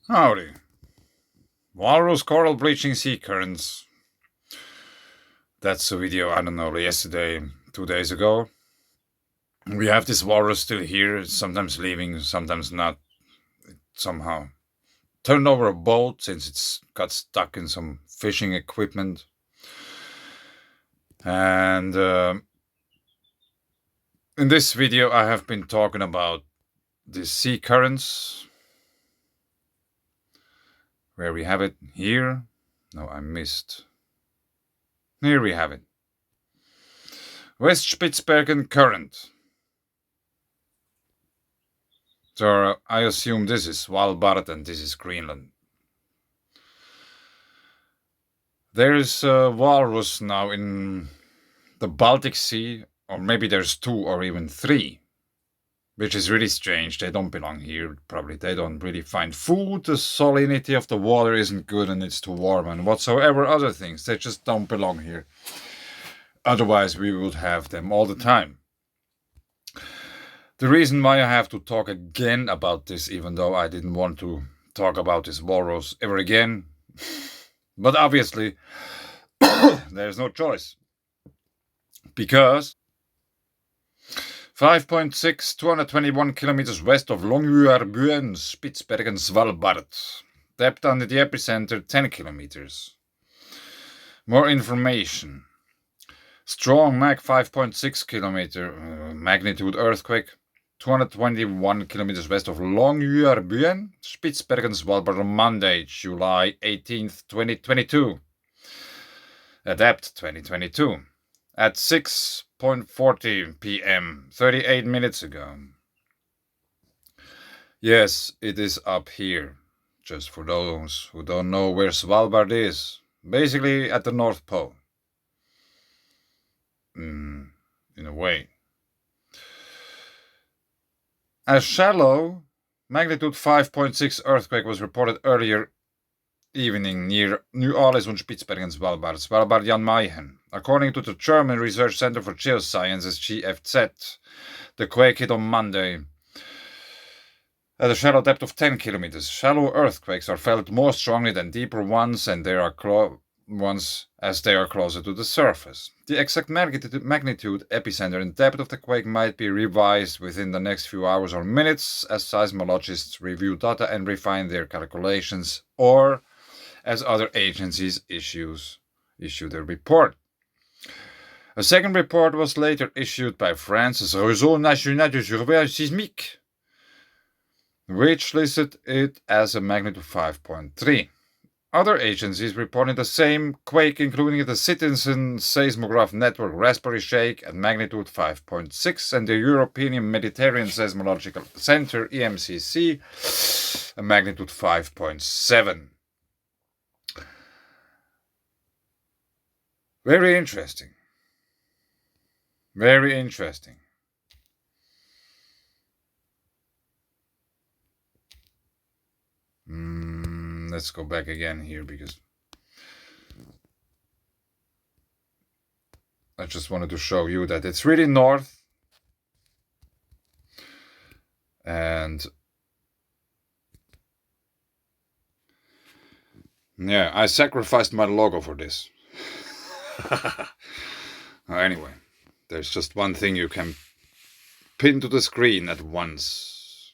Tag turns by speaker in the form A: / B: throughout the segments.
A: Howdy. Walrus coral breaching sea currents. That's a video, I don't know, yesterday, 2 days ago. We have this walrus still here, sometimes leaving, sometimes not. It somehow turned over a boat since it's got stuck in some fishing equipment. And in this video I have been talking about the sea currents. Where we have it here. No, I missed. Here we have it. West Spitzbergen current. So I assume this is Svalbard and this is Greenland. There is a walrus now in the Baltic Sea, or maybe there's 2 or even 3, which is really strange. They don't belong here, probably. They don't really find food. The salinity of the water isn't good and it's too warm and whatsoever other things. They just don't belong here. Otherwise, we would have them all the time. The reason why I have to talk again about this, even though I didn't want to talk about this walrus ever again, but obviously there's no choice. Because 5.6, 221 kilometers west of Longyearbyen, Spitsbergen, Svalbard. Depth under the epicenter 10 kilometers. More information. Strong Mach 5.6 kilometer magnitude earthquake, 221 kilometers west of Longyearbyen, Spitsbergen, Svalbard on Monday, July 18th, 2022. Depth 2022. At 6:40 p.m., 38 minutes ago. Yes, it is up here, just for those who don't know where Svalbard is. Basically at the North Pole. In a way. A shallow magnitude 5.6 earthquake was reported earlier evening near New Orleans on Spitsbergen, Svalbard, Svalbard Mayen. According to the German Research Center for Geosciences, GFZ, the quake hit on Monday at a shallow depth of 10 kilometers. Shallow earthquakes are felt more strongly than deeper ones, and they are as they are closer to the surface. The exact magnitude, epicenter, and depth of the quake might be revised within the next few hours or minutes as seismologists review data and refine their calculations, or as other agencies issue their report. A second report was later issued by France's Réseau National de Surveillance Sismique, which listed it as a magnitude 5.3. Other agencies reported the same quake, including the Citizen Seismograph Network Raspberry Shake at magnitude 5.6 and the European Mediterranean Seismological Center EMCC at magnitude 5.7. Very interesting. Very interesting. Let's go back again here because I just wanted to show you that it's really north. And yeah, I sacrificed my logo for this. Anyway, there's just one thing you can pin to the screen at once,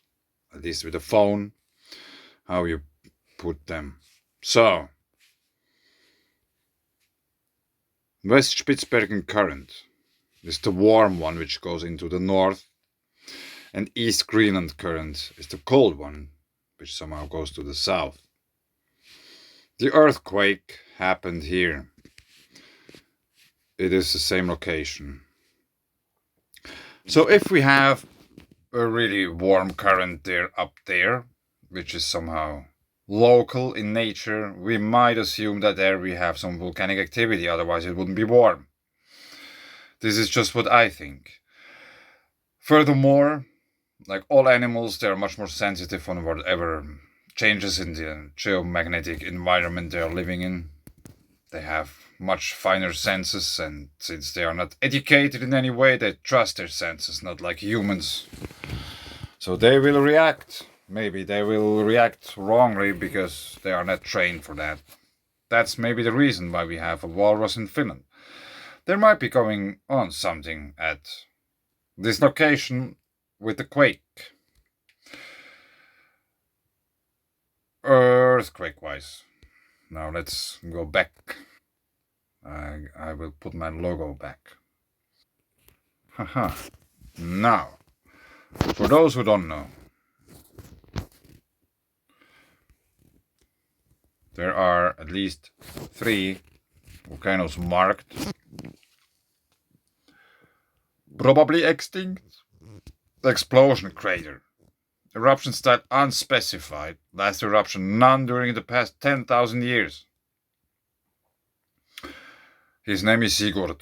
A: at least with a phone, how you put them. So, West Spitzbergen current is the warm one which goes into the north, and East Greenland current is the cold one which somehow goes to the south. The earthquake happened here. It is the same location. So if we have a really warm current there up there, which is somehow local in nature, we might assume that there we have some volcanic activity, otherwise it wouldn't be warm. This is just what I think. Furthermore, like all animals, they are much more sensitive on whatever changes in the geomagnetic environment they are living in. They have much finer senses, and since they are not educated in any way, they trust their senses, not like humans. So they will react maybe they will react wrongly because they are not trained for that. That's maybe the reason why we have a walrus in Finland. There might be going on something at this location with the quake. Earthquake-wise. Now let's go back. I will put my logo back. Haha. Now, for those who don't know, there are at least 3 volcanoes marked. Probably extinct. The explosion crater. Eruption style unspecified. Last eruption none during the past 10,000 years. His name is Sigurd.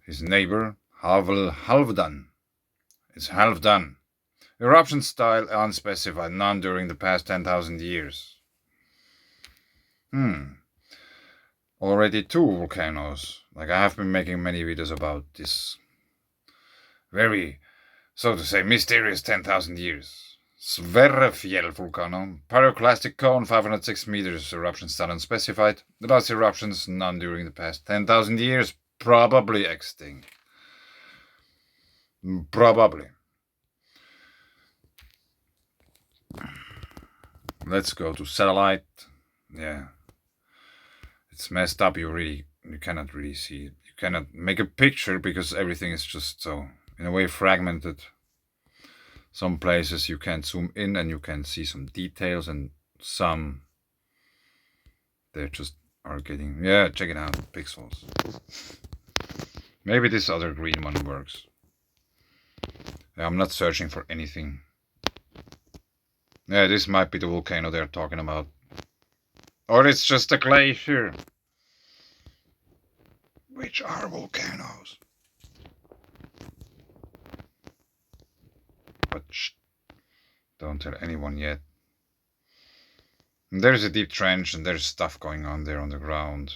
A: His neighbor, Halvdan, is Halvdan. Eruption style unspecified. None during the past 10,000 years. Already 2 volcanoes. Like, I have been making many videos about this very, so to say, mysterious 10,000 years. Sverrefjell volcano, pyroclastic cone, 506 meters, eruption style unspecified. The last eruptions, none during the past 10,000 years, probably extinct. Probably. Let's go to satellite. Yeah. It's messed up, you cannot really see it. You cannot make a picture because everything is just so, in a way, fragmented. Some places you can zoom in and you can see some details, and some they just are getting, yeah, check it out, pixels. Maybe this other green one works. Yeah, I'm not searching for anything. Yeah, this might be the volcano they're talking about. Or it's just a glacier. Which are volcanoes? But shh, don't tell anyone yet. And there's a deep trench and there's stuff going on there on the ground.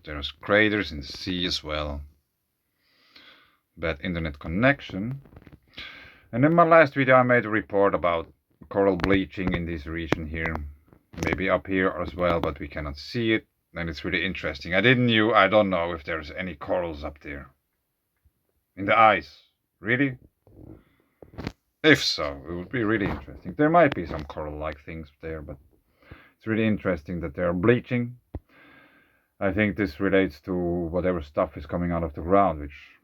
A: There's craters in the sea as well. Bad internet connection. And in my last video I made a report about coral bleaching in this region here. Maybe up here as well, but we cannot see it. And it's really interesting. I don't know if there's any corals up there. In the ice. Really? If so, it would be really interesting. There might be some coral-like things there, but it's really interesting that they are bleaching. I think this relates to whatever stuff is coming out of the ground, which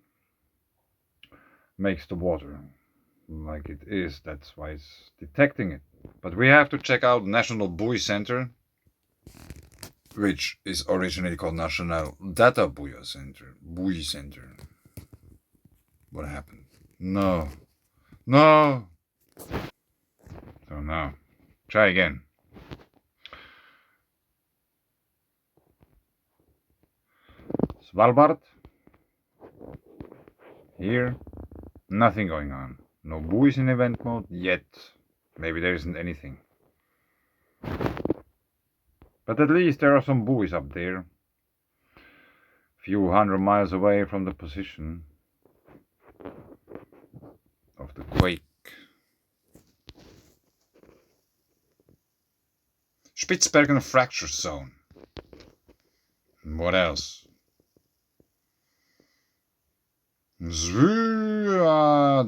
A: makes the water like it is. That's why it's detecting it. But we have to check out National Buoy Center, which is originally called National Data Buoy Center. Buoy Center. What happened? No. No! So now, try again. Svalbard. Here, nothing going on. No buoys in event mode yet. Maybe there isn't anything. But at least there are some buoys up there. Few hundred miles away from the position of the quake. Spitsbergen fracture zone. What else?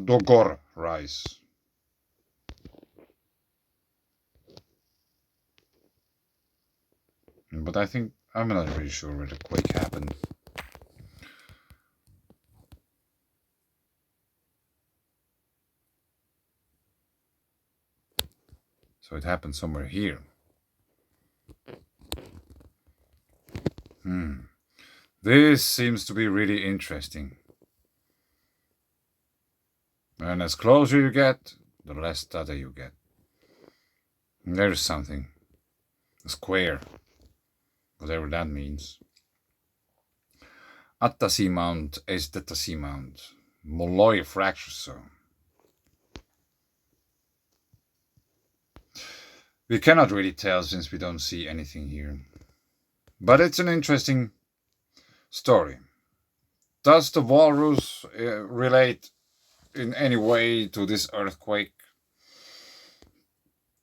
A: Dogor rise. But I think I'm not really sure where the quake happened. So it happened somewhere here. This seems to be really interesting. And as closer you get, the less data you get. And there's something. A square. Whatever that means. Atta Seamount, Estetta Seamount. Molloy fracture zone. We cannot really tell since we don't see anything here. But it's an interesting story. Does the walrus relate in any way to this earthquake?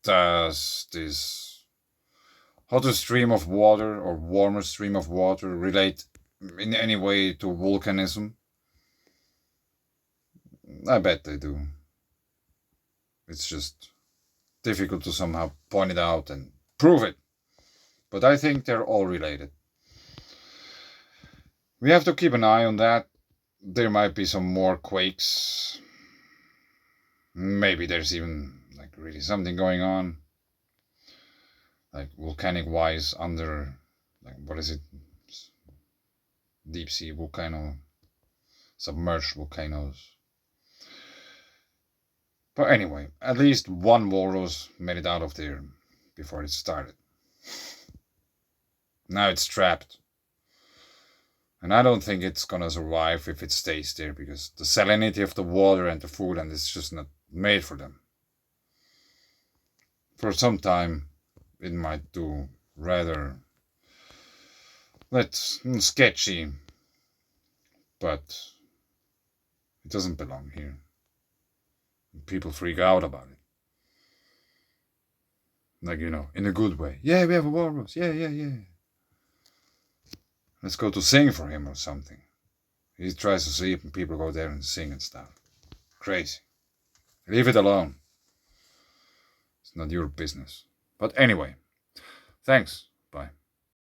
A: Does this hotter stream of water or warmer stream of water relate in any way to volcanism? I bet they do. It's just difficult to somehow point it out and prove it. But I think they're all related. We have to keep an eye on that. There might be some more quakes. Maybe there's even like really something going on, like volcanic wise under, like, what is it, deep sea volcano, submerged volcanoes. But anyway, at least one walrus made it out of there before it started. Now it's trapped. And I don't think it's gonna survive if it stays there, because the salinity of the water and the food, and it's just not made for them. For some time, it might do rather sketchy, but it doesn't belong here. People freak out about it. Like, in a good way. Yeah, we have a walrus. Yeah. Let's go to sing for him or something. He tries to sleep and people go there and sing and stuff. Crazy. Leave it alone. It's not your business. But anyway, thanks